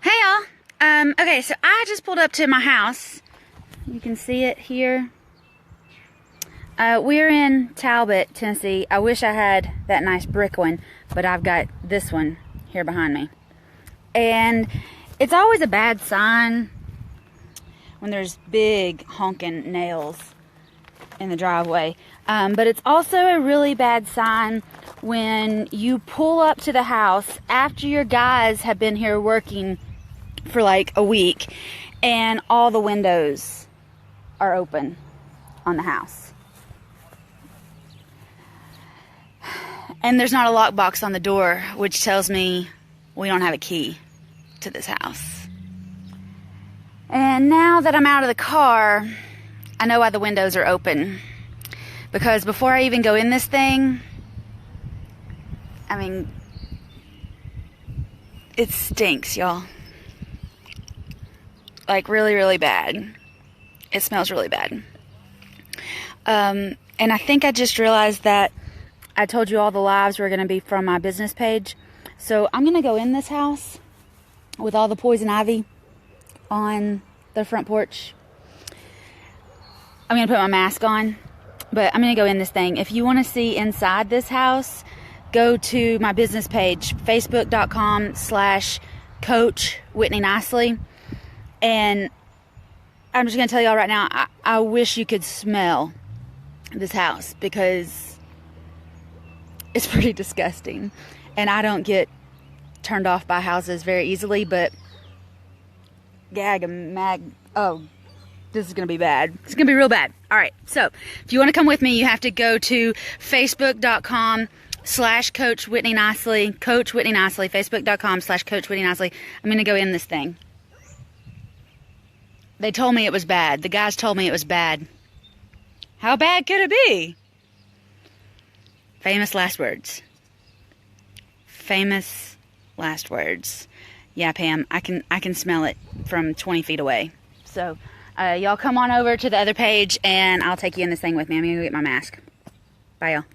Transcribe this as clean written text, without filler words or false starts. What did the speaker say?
Hey y'all. Okay, so I just pulled up to my house. You can see it here. We're in Talbot, Tennessee. I wish I had that nice brick one, but I've got this one here behind me. And it's always a bad sign when there's big honking nails in the driveway. But it's also a really bad sign when you pull up to the house after your guys have been here working for like a week and all the windows are open on the house. And there's not a lockbox on the door, which tells me we don't have a key to this house. And now that I'm out of the car, I know why the windows are open. Because before I even go in this thing, I mean, it stinks, y'all. Like really, really bad. It smells really bad. And I think I just realized that I told you all the lives were going to be from my business page. So I'm going to go in this house with all the poison ivy on the front porch. I'm going to put my mask on, but I'm going to go in this thing. If you want to see inside this house, go to my business page, facebook.com/Coach Whitney Nicely. And I'm just going to tell y'all right now, I wish you could smell this house because it's pretty disgusting. And I don't get turned off by houses very easily, but oh, this is going to be bad. It's going to be real bad. All right. So if you want to come with me, you have to go to facebook.com/Coach Whitney Nicely, Coach Whitney Nicely, facebook.com/Coach Whitney Nicely. I'm going to go in this thing. They told me it was bad. The guys told me it was bad. How bad could it be? Famous last words. Famous last words. Yeah, Pam, I can smell it from 20 feet away. So, y'all come on over to the other page and I'll take you in this thing with me. I'm going to go get my mask. Bye, y'all.